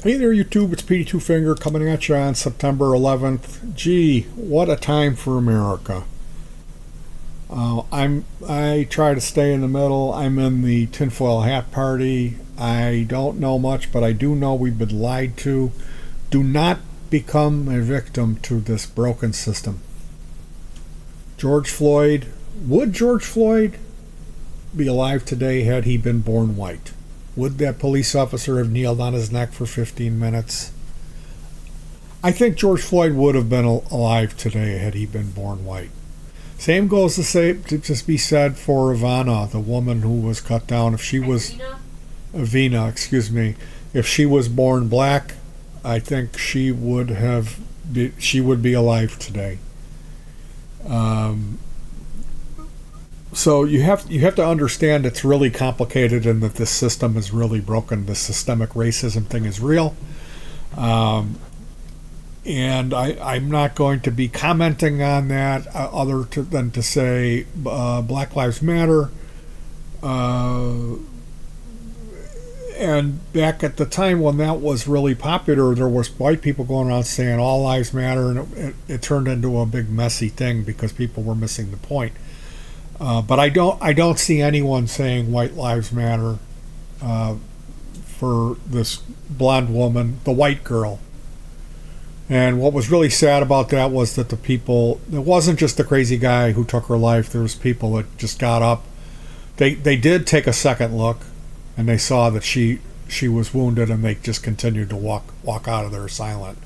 Hey there, YouTube. It's Petey Two Finger coming at you on September 11th. Gee, what a time for America. I try to stay in the middle. I'm in the tinfoil hat party. I don't know much, but I do know we've been lied to. Do not become a victim to this broken system. Would George Floyd be alive today had he been born white? Would that police officer have kneeled on his neck for 15 minutes? I think George Floyd would have been alive today had he been born white. Same goes to just be said for Ivana, the woman who was cut down. If she was Avina, excuse me, if she was born black, I think she would be alive today. So you have to understand it's really complicated and that this system is really broken. The systemic racism thing is real. And I'm not going to be commenting on that than to say Black Lives Matter. And back at the time when that was really popular, there was white people going around saying all lives matter, and it turned into a big messy thing because people were missing the point. But I don't see anyone saying white lives matter for this blonde woman, the white girl. And what was really sad about that was that it wasn't just the crazy guy who took her life. There was people that just got up. They did take a second look, and they saw that she was wounded, and they just continued to walk out of there silent.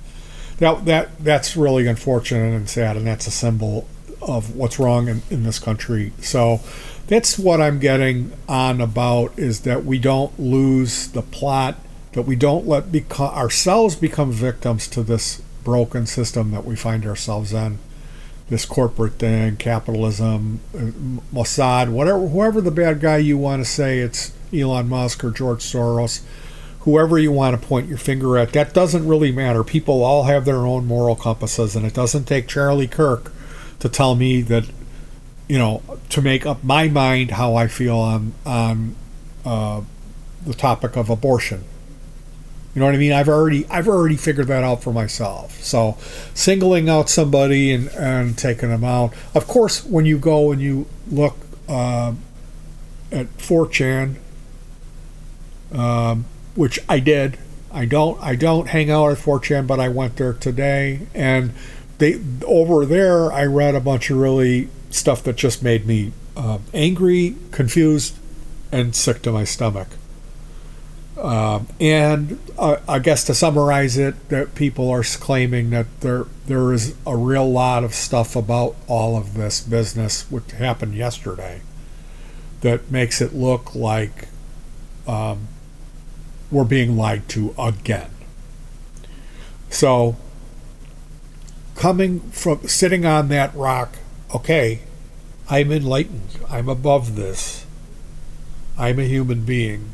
That's really unfortunate and sad, and that's a symbol of what's wrong in this country. So that's what I'm getting on about, is that we don't lose the plot, that we don't let ourselves become victims to this broken system that we find ourselves in, this corporate thing, capitalism, Mossad, whoever the bad guy you want to say, it's Elon Musk or George Soros, whoever you want to point your finger at, that doesn't really matter. People all have their own moral compasses, and it doesn't take Charlie Kirk to tell me that, to make up my mind how I feel on the topic of abortion. You know what I mean? I've already figured that out for myself. So singling out somebody and taking them out. Of course, when you go and you look at 4chan, which I did. I don't hang out at 4chan, but I went there today, and over there I read a bunch of really stuff that just made me angry, confused, and sick to my stomach. And I guess to summarize it, that people are claiming that there is a real lot of stuff about all of this business, which happened yesterday, that makes it look like we're being lied to again. So, coming from sitting on that rock, okay, I'm enlightened. I'm above this. I'm a human being.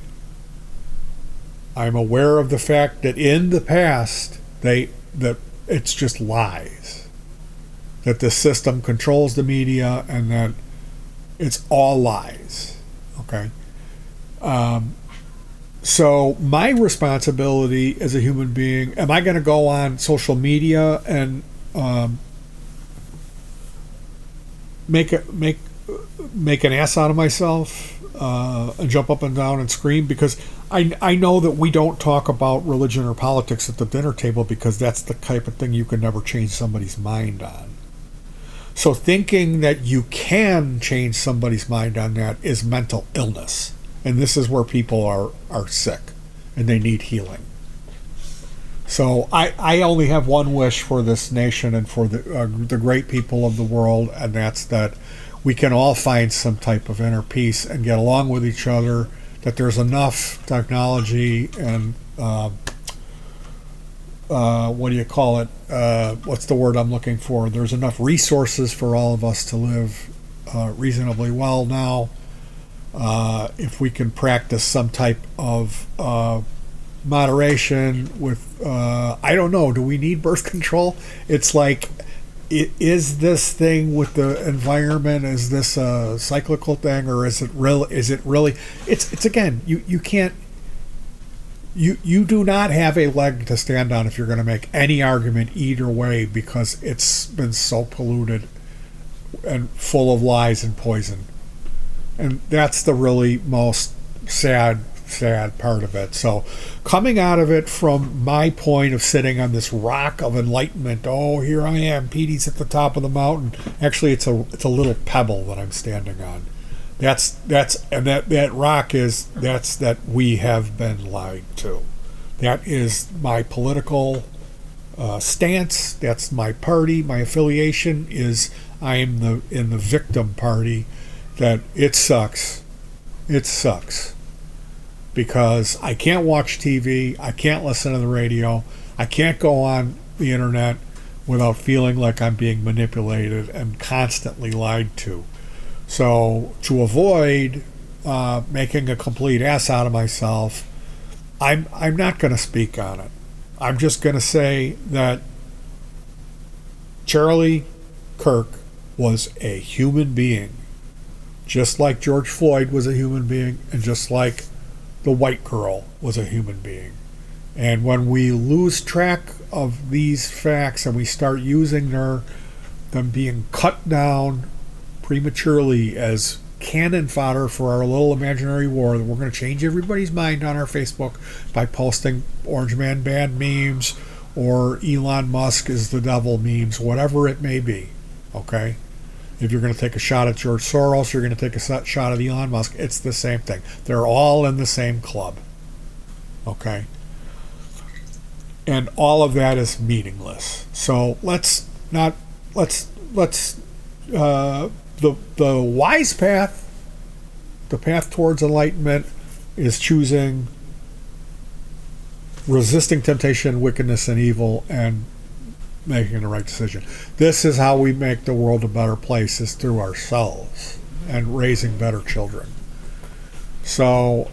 I'm aware of the fact that in the past that it's just lies. That the system controls the media and that it's all lies. Okay? So my responsibility as a human being, am I going to go on social media and make an ass out of myself and jump up and down and scream? Because I know that we don't talk about religion or politics at the dinner table, because that's the type of thing you can never change somebody's mind on. So thinking that you can change somebody's mind on that is mental illness. And this is where people are sick and they need healing. So I only have one wish for this nation and for the great people of the world, and that's that we can all find some type of inner peace and get along with each other, that there's enough technology and what do you call it? What's the word I'm looking for? There's enough resources for all of us to live reasonably well now. If we can practice some type of moderation with, I don't know, do we need birth control? It's like, is this thing with the environment, is this a cyclical thing, or is it really, it's again, you can't, you do not have a leg to stand on if you're going to make any argument either way, because it's been so polluted and full of lies and poison. And that's the really most sad part of it. So coming out of it from my point of sitting on this rock of enlightenment, oh, here I am, Petey's at the top of the mountain. Actually, it's a little pebble that I'm standing on. That rock is that we have been lied to. That is my political stance. That's my party. My affiliation is I am in the victim party. That it sucks. It sucks because I can't watch TV. I can't listen to the radio. I can't go on the internet without feeling like I'm being manipulated and constantly lied to. So to avoid making a complete ass out of myself, I'm not going to speak on it. I'm just going to say that Charlie Kirk was a human being, just like George Floyd was a human being, and just like the white girl was a human being. And when we lose track of these facts and we start using them being cut down prematurely as cannon fodder for our little imaginary war, that we're going to change everybody's mind on our Facebook by posting Orange Man Band memes or Elon Musk is the devil memes, whatever it may be. Okay? If you're going to take a shot at George Soros, you're going to take a shot at Elon Musk. It's the same thing. They're all in the same club. Okay? And all of that is meaningless. So let's the wise path, the path towards enlightenment, is choosing resisting temptation, wickedness, and evil, and making the right decision. This is how we make the world a better place, is through ourselves and raising better children. So,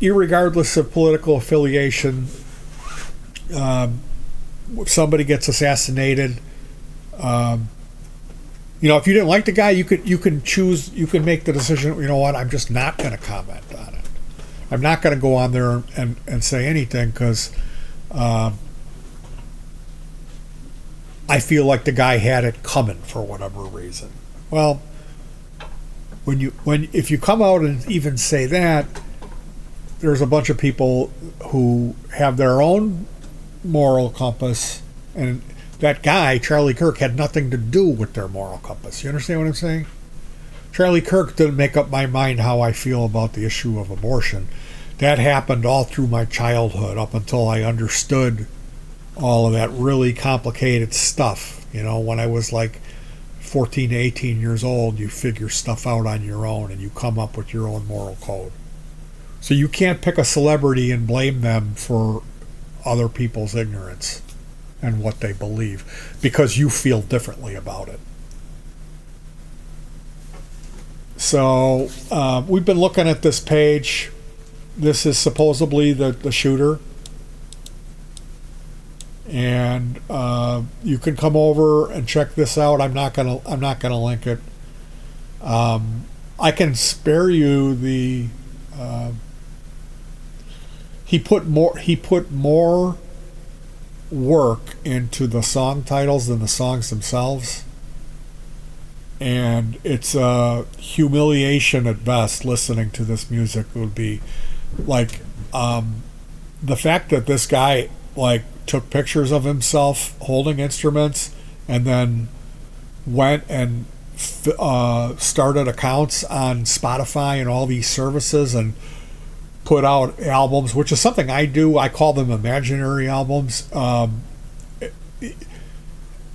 irregardless of political affiliation, if somebody gets assassinated, if you didn't like the guy, you can make the decision, you know what, I'm just not going to comment on it. I'm not going to go on there and say anything because I feel like the guy had it coming for whatever reason. Well, if you come out and even say that, there's a bunch of people who have their own moral compass, and that guy, Charlie Kirk, had nothing to do with their moral compass. You understand what I'm saying? Charlie Kirk didn't make up my mind how I feel about the issue of abortion. That happened all through my childhood up until I understood all of that really complicated stuff. When I was like 14 to 18 years old, you figure stuff out on your own and you come up with your own moral code. So you can't pick a celebrity and blame them for other people's ignorance and what they believe because you feel differently about it. So we've been looking at this page. This is supposedly the shooter. And you can come over and check this out. I'm not gonna link it. I can spare you the. He put more work into the song titles than the songs themselves, and it's a humiliation at best. Listening to this music would be like the fact that this guy took pictures of himself holding instruments and then went and started accounts on Spotify and all these services and put out albums, which is something I do. I call them imaginary albums. And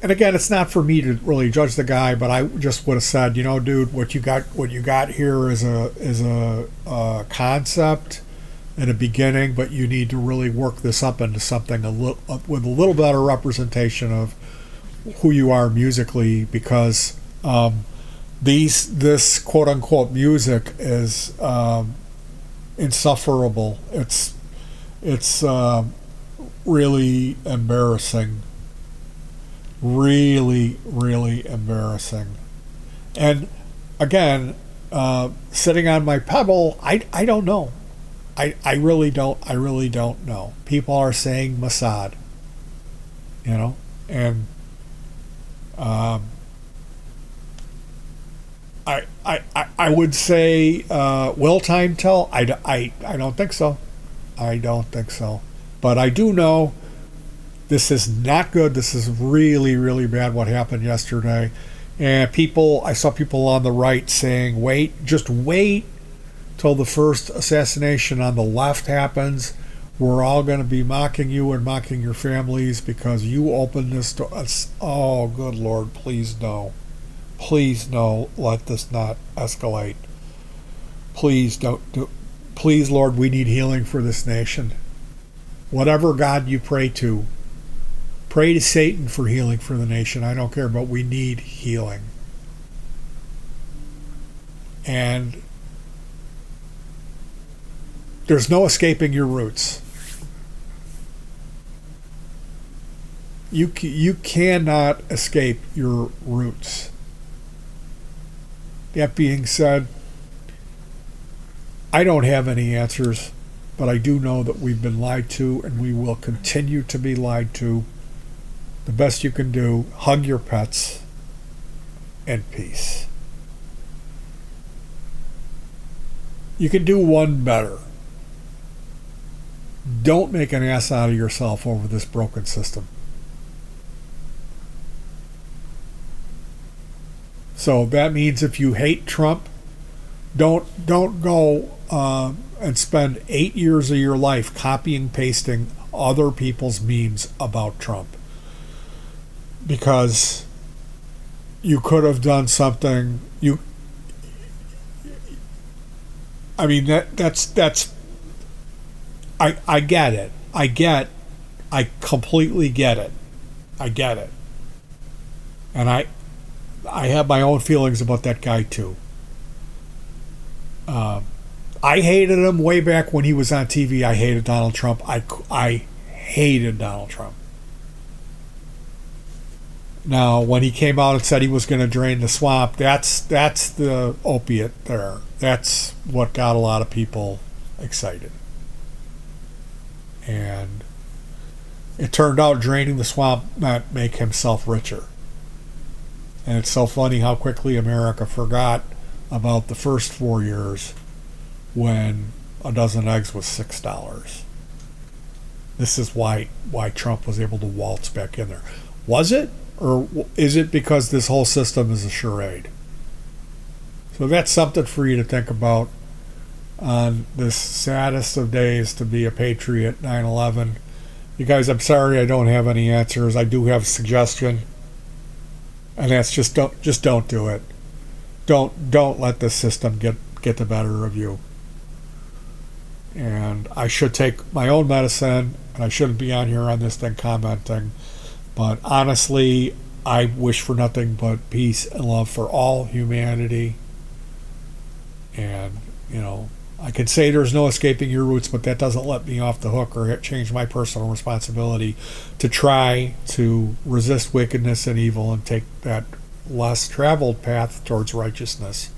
again, it's not for me to really judge the guy, but I just would have said, dude, what you got here is a concept in a beginning, but you need to really work this up into something with a little better representation of who you are musically, because this quote unquote music is insufferable. It's really embarrassing. Really, really embarrassing. And again, sitting on my pebble, I don't know. I really don't know. People are saying Mossad, and um, I would say will time tell? I don't think so. I don't think so. But I do know this is not good. This is really, really bad what happened yesterday. And I saw people on the right saying, just wait till the first assassination on the left happens. We're all going to be mocking you and mocking your families because you opened this to us. Oh, good Lord, please no. Please no, let this not escalate. Please don't do. Please, Lord, we need healing for this nation. Whatever God you pray to Satan for healing for the nation. I don't care, but we need healing. And there's no escaping your roots. You cannot escape your roots. That being said, I don't have any answers, but I do know that we've been lied to and we will continue to be lied to. The best you can do, hug your pets, and peace. You can do one better. Don't make an ass out of yourself over this broken system. So that means if you hate Trump, don't go and spend 8 years of your life copying, pasting other people's memes about Trump. Because you could have done something. I mean that's. I get it. I completely get it. I get it. And I have my own feelings about that guy too. I hated him way back when he was on TV. I hated Donald Trump. I hated Donald Trump. Now, when he came out and said he was going to drain the swamp, that's the opiate there. That's what got a lot of people excited. And it turned out draining the swamp might make himself richer. And it's so funny how quickly America forgot about the first 4 years when a dozen eggs was $6. This is why Trump was able to waltz back in there. Was it? Or is it because this whole system is a charade? So that's something for you to think about on this saddest of days to be a patriot, 9/11. You guys, I'm sorry I don't have any answers. I do have a suggestion, and that's just don't do it. Don't let this system get the better of you. And I should take my own medicine, and I shouldn't be on here on this thing commenting. But honestly, I wish for nothing but peace and love for all humanity. And, I could say there's no escaping your roots, but that doesn't let me off the hook or change my personal responsibility to try to resist wickedness and evil and take that less traveled path towards righteousness.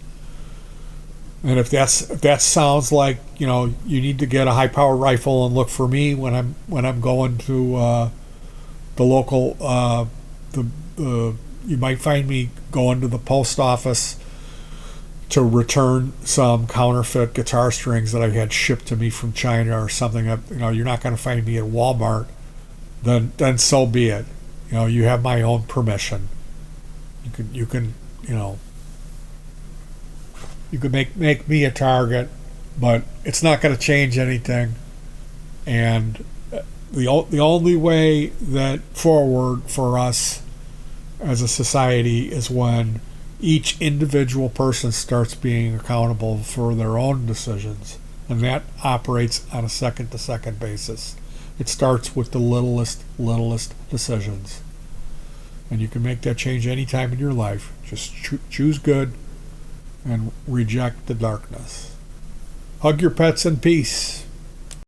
And if that sounds like, you need to get a high-powered rifle and look for me when I'm going to the local, you might find me going to the post office to return some counterfeit guitar strings that I had shipped to me from China or something. You're not going to find me at Walmart. Then so be it. You have my own permission. You can make me a target, but it's not going to change anything. And the only way that forward for us as a society is when each individual person starts being accountable for their own decisions, and that operates on a second-to-second basis. It starts with the littlest decisions, and you can make that change any time in your life. Just choose good and reject the darkness. Hug your pets in peace.